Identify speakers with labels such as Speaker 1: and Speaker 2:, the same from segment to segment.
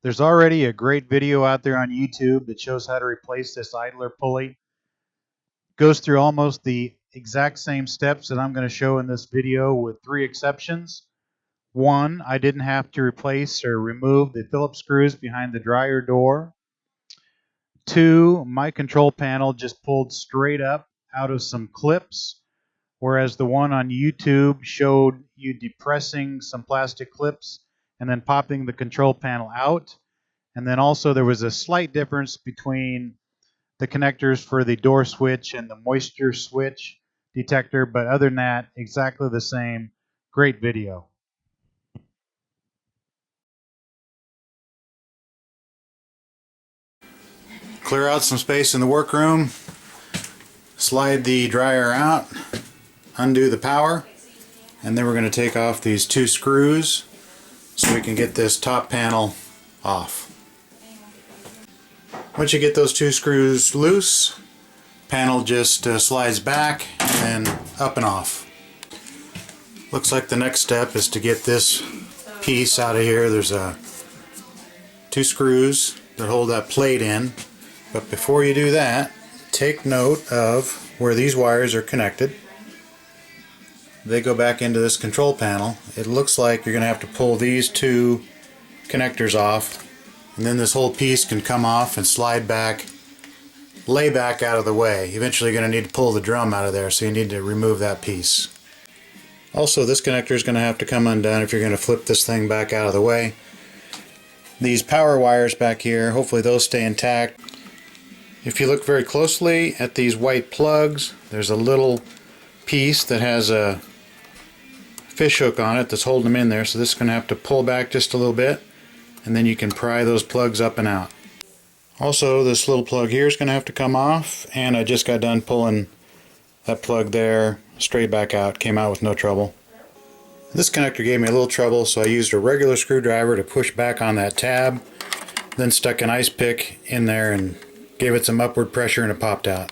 Speaker 1: There's already a great video out there on YouTube that shows how to replace this idler pulley. Goes through almost the exact same steps that I'm going to show in this video with 3 exceptions. 1, I didn't have to replace or remove the Phillips screws behind the dryer door. 2, my control panel just pulled straight up out of some clips, whereas the one on YouTube showed you depressing some plastic clips and then popping the control panel out. And then also there was a slight difference between the connectors for the door switch and the moisture switch detector, but other than that, exactly the same. Great video.
Speaker 2: Clear out some space in the workroom, slide the dryer out, undo the power, and then we're going to take off these 2 screws so we can get this top panel off. Once you get those 2 screws loose, panel just slides back and up and off. Looks like the next step is to get this piece out of here. There's 2 screws that hold that plate in, but before you do that, take note of where these wires are connected. They go back into this control panel. It looks like you're going to have to pull these 2 connectors off, and then this whole piece can come off and slide back, lay back out of the way. Eventually you're going to need to pull the drum out of there, so you need to remove that piece. Also, this connector is going to have to come undone if you're going to flip this thing back out of the way. These power wires back here, hopefully those stay intact. If you look very closely at these white plugs, there's a little piece that has a fish hook on it that's holding them in there, so this is going to have to pull back just a little bit, and then you can pry those plugs up and out. Also, this little plug here is going to have to come off, and I just got done pulling that plug there straight back out. Came out with no trouble. This connector gave me a little trouble, so I used a regular screwdriver to push back on that tab, then stuck an ice pick in there and gave it some upward pressure, and it popped out.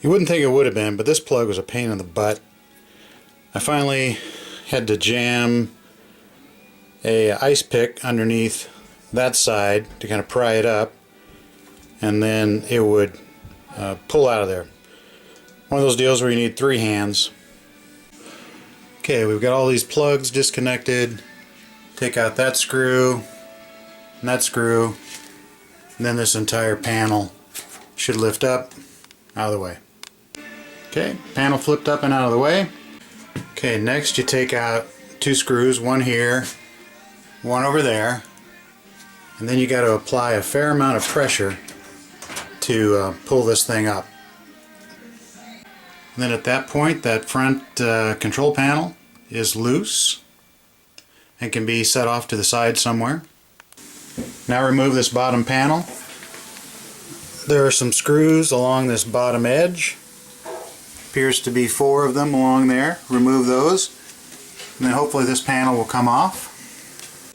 Speaker 2: You wouldn't think it would have been, but this plug was a pain in the butt. I finally had to jam a ice pick underneath that side to kind of pry it up, and then it would pull out of there. One of those deals where you need 3 hands. Okay, we've got all these plugs disconnected. Take out that screw and that screw, and then this entire panel should lift up out of the way. Okay, panel flipped up and out of the way. Okay, next you take out 2 screws, one here, one over there, and then you got to apply a fair amount of pressure to pull this thing up. And then at that point, that front control panel is loose and can be set off to the side somewhere. Now remove this bottom panel. There are some screws along this bottom edge. Appears to be 4 of them along there. Remove those, and then hopefully this panel will come off.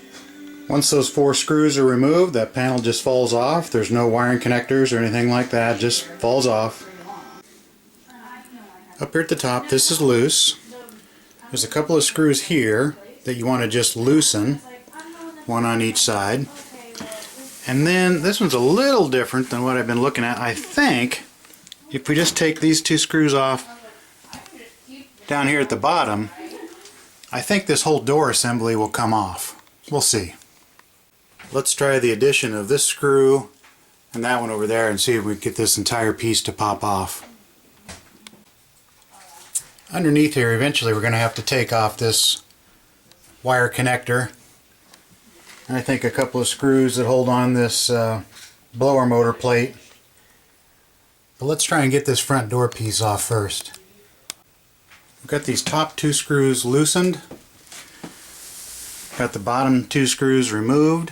Speaker 2: Once those 4 screws are removed, that panel just falls off. There's no wiring connectors or anything like that, just falls off. Up here at the top, this is loose. There's a couple of screws here that you want to just loosen, one on each side. And then this one's a little different than what I've been looking at. I think if we just take these 2 screws off down here at the bottom, I think this whole door assembly will come off. We'll see. Let's try the addition of this screw and that one over there and see if we can get this entire piece to pop off. Underneath here, eventually we're going to have to take off this wire connector, and I think a couple of screws that hold on this blower motor plate. But let's try and get this front door piece off first. We've got these top 2 screws loosened. Got the bottom 2 screws removed.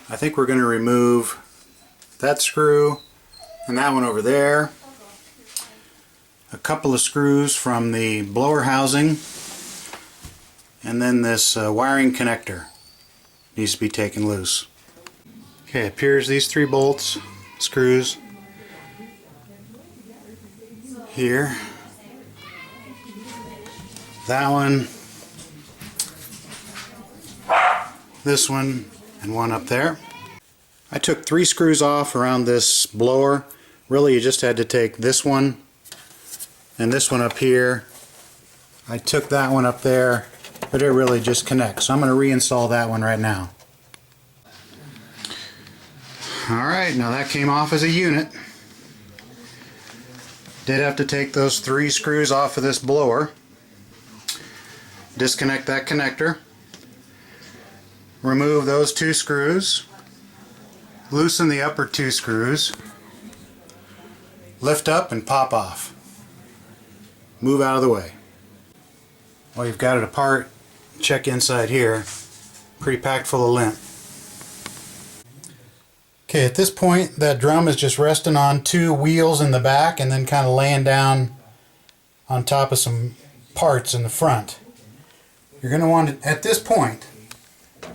Speaker 2: I think we're going to remove that screw and that one over there. A couple of screws from the blower housing, and then this wiring connector needs to be taken loose. Okay, it appears these 3 bolts, screws here, that one, this one, and one up there. I took 3 screws off around this blower. Really, you just had to take this one and this one up here. I took that one up there, but it really just connects. So I'm going to reinstall that one right now. Alright, now that came off as a unit. Did have to take those 3 screws off of this blower. Disconnect that connector. Remove those 2 screws. Loosen the upper 2 screws. Lift up and pop off. Move out of the way. Well, you've got it apart. Check inside here. Pretty packed full of lint. Okay, at this point that drum is just resting on 2 wheels in the back and then kind of laying down on top of some parts in the front. You're going to want to, at this point,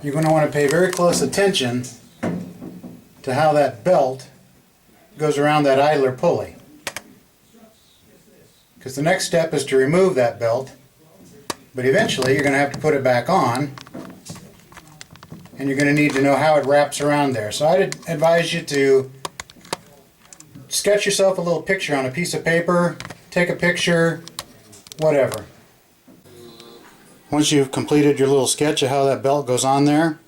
Speaker 2: you're going to want to pay very close attention to how that belt goes around that idler pulley. Because the next step is to remove that belt, but eventually you're going to have to put it back on, and you're going to need to know how it wraps around there. So I'd advise you to sketch yourself a little picture on a piece of paper, take a picture, whatever. Once you've completed your little sketch of how that belt goes on there,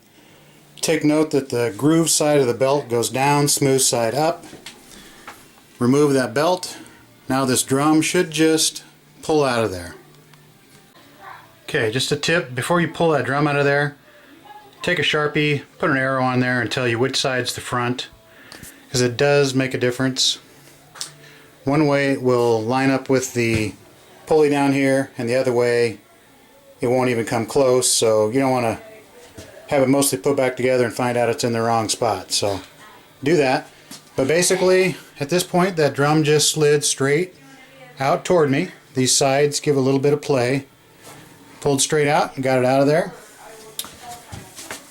Speaker 2: take note that the groove side of the belt goes down, smooth side up. Remove that belt. Now this drum should just pull out of there. Okay, just a tip, before you pull that drum out of there, take a Sharpie, put an arrow on there and tell you which side's the front, because it does make a difference. One way it will line up with the pulley down here, and the other way it won't even come close, so you don't want to have it mostly put back together and find out it's in the wrong spot. So do that. But basically, at this point, that drum just slid straight out toward me. These sides give a little bit of play. Pulled straight out and got it out of there.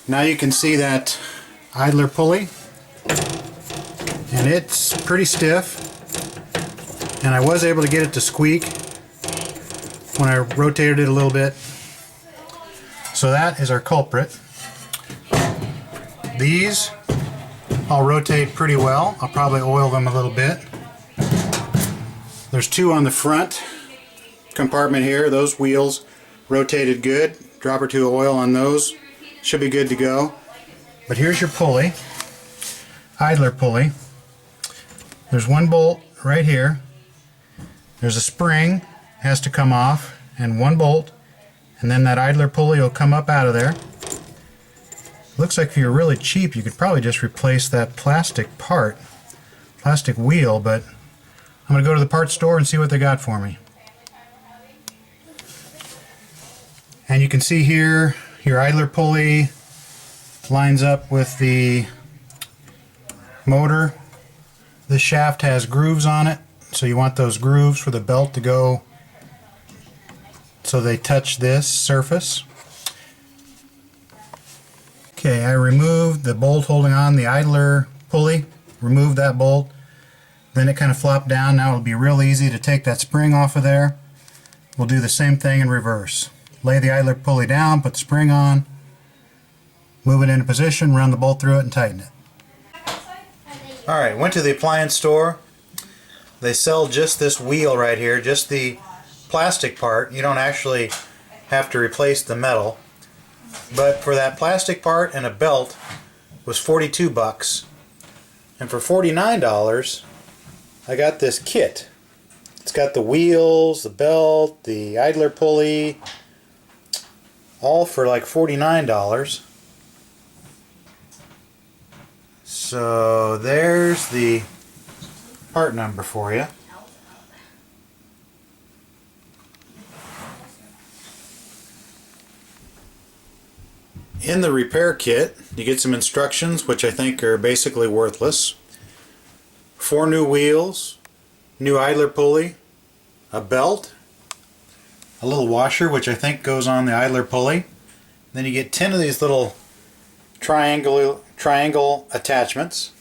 Speaker 2: Now you can see that idler pulley, and it's pretty stiff, and I was able to get it to squeak when I rotated it a little bit. So that is our culprit. These I'll rotate pretty well. I'll probably oil them a little bit. There's 2 on the front compartment here. Those wheels rotated good. Drop or 2 of oil on those. Should be good to go. But here's your pulley, idler pulley. There's 1 bolt right here. There's a spring, has to come off, and 1 bolt, and then that idler pulley will come up out of there. Looks like if you're really cheap, you could probably just replace that plastic wheel, but I'm going to go to the parts store and see what they got for me. And you can see here, your idler pulley lines up with the motor. This shaft has grooves on it, so you want those grooves for the belt to go so they touch this surface. Okay, I removed the bolt holding on the idler pulley, removed that bolt, then it kind of flopped down. Now it'll be real easy to take that spring off of there. We'll do the same thing in reverse. Lay the idler pulley down, put the spring on, move it into position, run the bolt through it, and tighten it. Alright, went to the appliance store. They sell just this wheel right here, just the plastic part. You don't actually have to replace the metal. But for that plastic part and a belt was $42. And for $49, I got this kit. It's got the wheels, the belt, the idler pulley, all for like $49. So there's the part number for you. In the repair kit, you get some instructions, which I think are basically worthless. 4 new wheels, new idler pulley, a belt, a little washer, which I think goes on the idler pulley. Then you get 10 of these little triangle attachments.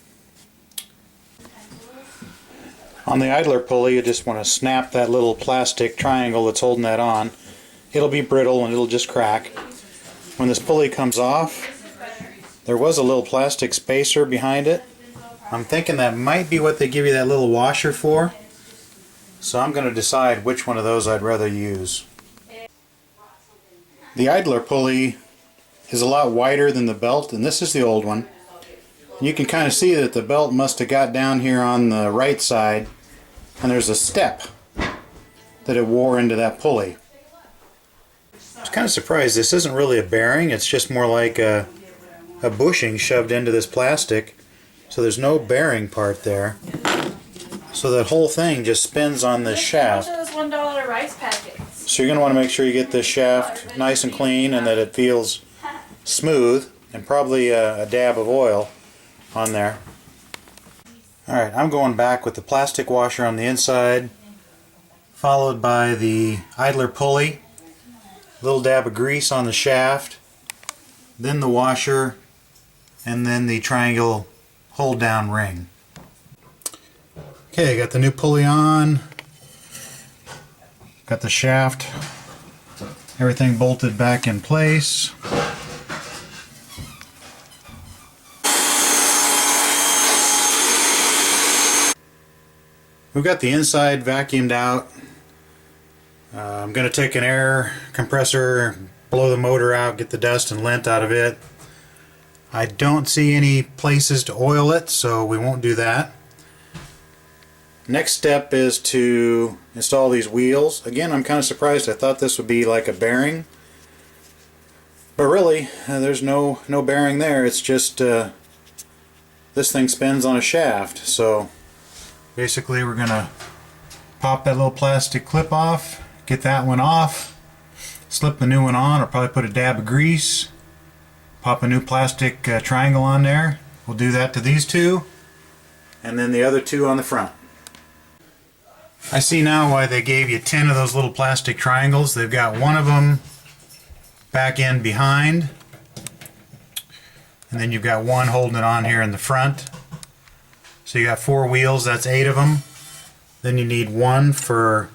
Speaker 2: On the idler pulley, you just want to snap that little plastic triangle that's holding that on. It'll be brittle and it'll just crack. When this pulley comes off, There was a little plastic spacer behind it. I'm thinking that might be what they give you that little washer for. So I'm going to decide which one of those I'd rather use. The idler pulley is a lot wider than the belt, and this is the old one. You can kind of see that the belt must have got down here on the right side, and there's a step that it wore into that pulley. I was kind of surprised. This isn't really a bearing, it's just more like a bushing shoved into this plastic, so there's no bearing part there. So that whole thing just spins on this shaft.
Speaker 3: Those $1 rice packets.
Speaker 2: So you're going to want to make sure you get this shaft nice and clean and that it feels smooth, and probably a dab of oil on there. Alright, I'm going back with the plastic washer on the inside, followed by the idler pulley, a little dab of grease on the shaft, then the washer, and then the triangle hold down ring. Okay, got the new pulley on, got the shaft, everything bolted back in place. We've got the inside vacuumed out. I'm going to take an air compressor, blow the motor out, get the dust and lint out of it. I don't see any places to oil it, so we won't do that. Next step is to install these wheels. Again, I'm kind of surprised. I thought this would be like a bearing, but really there's no bearing there. It's just this thing spins on a shaft. So basically we're gonna pop that little plastic clip off, get that one off, slip the new one on, or probably put a dab of grease, pop a new plastic triangle on there. We'll do that to these two, and then the other two on the front. I see now why they gave you 10 of those little plastic triangles. They've got one of them back in behind, and then you've got one holding it on here in the front. So you got 4 wheels, that's 8 of them. Then you need one for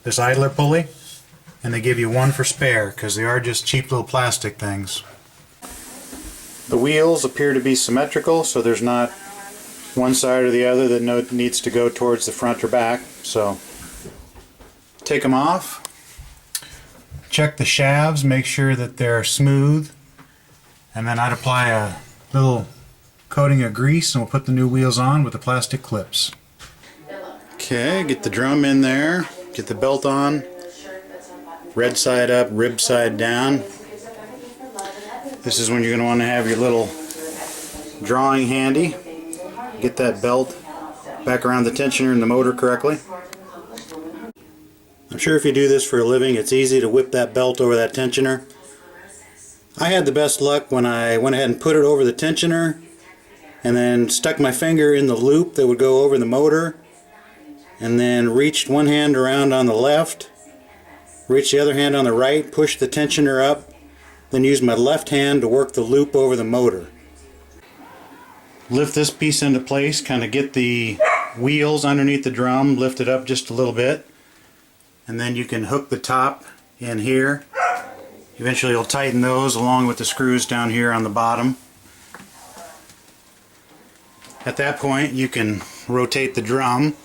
Speaker 2: this idler pulley, and they give you one for spare because they are just cheap little plastic things. The wheels appear to be symmetrical, so there's not one side or the other that needs to go towards the front or back. So take them off, check the shafts, make sure that they're smooth, and then I'd apply a little coating of grease and we'll put the new wheels on with the plastic clips. Okay, get the drum in there, get the belt on, red side up, rib side down. This is when you're going to want to have your little drawing handy. Get that belt back around the tensioner and the motor correctly. I'm sure if you do this for a living, it's easy to whip that belt over that tensioner. I had the best luck when I went ahead and put it over the tensioner and then stuck my finger in the loop that would go over the motor, and then reached one hand around on the left, reached the other hand on the right, pushed the tensioner up, then used my left hand to work the loop over the motor. Lift this piece into place, kind of get the wheels underneath the drum, lift it up just a little bit, and then you can hook the top in here. Eventually you'll tighten those along with the screws down here on the bottom. At that point you can rotate the drum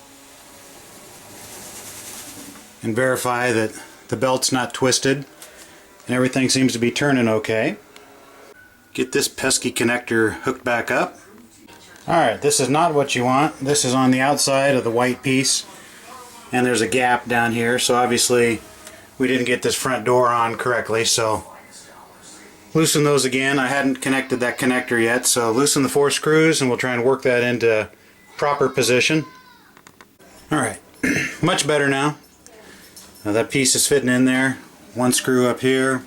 Speaker 2: and verify that the belt's not twisted and everything seems to be turning okay. Get this pesky connector hooked back up. Alright, this is not what you want. This is on the outside of the white piece, and there's a gap down here, so obviously we didn't get this front door on correctly, so loosen those again. I hadn't connected that connector yet, so loosen the 4 screws and we'll try and work that into proper position. Alright, much better now. Now that piece is fitting in there. 1 screw up here,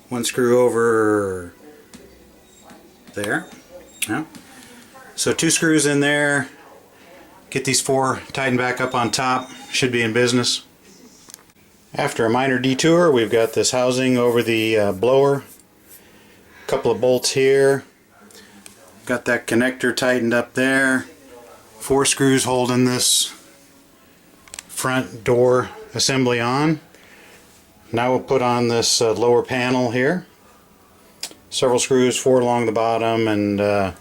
Speaker 2: 1 screw over there. Yeah. So 2 screws in there. Get these 4 tightened back up on top. Should be in business. After a minor detour, we've got this housing over the blower. A couple of bolts here. Got that connector tightened up there. 4 screws holding this front door assembly on. Now we'll put on this lower panel here. several screws, 4 along the bottom, and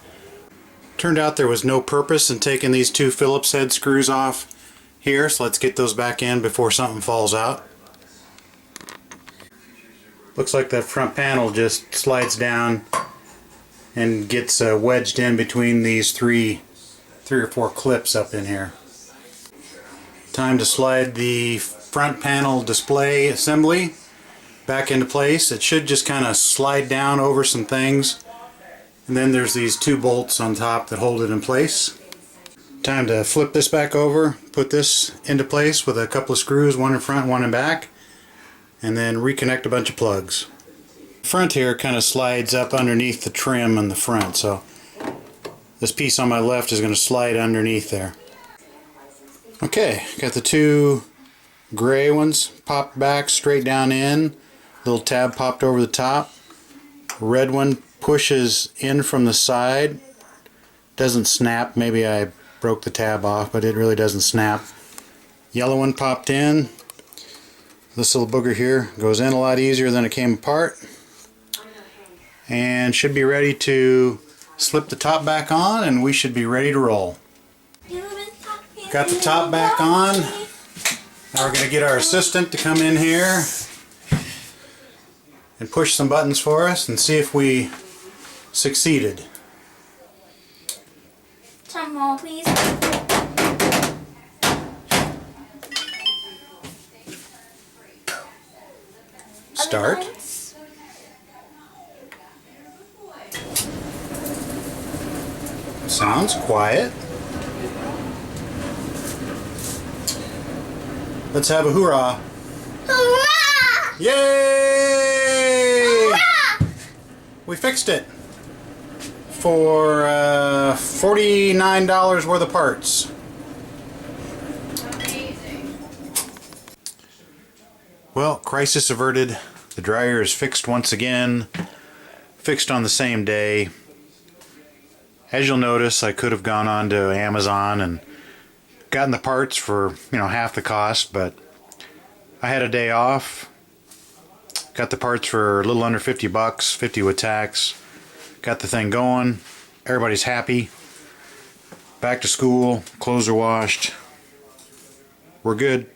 Speaker 2: turned out there was no purpose in taking these 2 Phillips head screws off here, so let's get those back in before something falls out. Looks like that front panel just slides down and gets wedged in between these three or four clips up in here. Time to slide the front panel display assembly back into place. It should just kind of slide down over some things, and then there's these 2 bolts on top that hold it in place. Time to flip this back over, put this into place with a couple of screws, one in front, one in back, and then reconnect a bunch of plugs. The front here kind of slides up underneath the trim on the front, so this piece on my left is going to slide underneath there. Okay, got the 2 gray ones popped back straight down in, little tab popped over the top. Red one pushes in from the side, doesn't snap. Maybe I broke the tab off, but it really doesn't snap. Yellow one popped in. This little booger here goes in a lot easier than it came apart, and should be ready to slip the top back on, and we should be ready to roll. Got the top back on. Now we're going to get our assistant to come in here and push some buttons for us and see if we succeeded.
Speaker 3: Some more, please.
Speaker 2: Start. Sounds quiet. Let's have a hoorah.
Speaker 3: Hurrah!
Speaker 2: Yay!
Speaker 3: Hurrah!
Speaker 2: We fixed it for $49 worth of parts.
Speaker 3: Amazing.
Speaker 2: Well, crisis averted. The dryer is fixed once again. Fixed on the same day. As you'll notice, I could have gone on to Amazon and gotten the parts for, half the cost, but I had a day off. Got the parts for a little under 50 bucks, 50 with tax. Got the thing going. Everybody's happy. Back to school. Clothes are washed. We're good.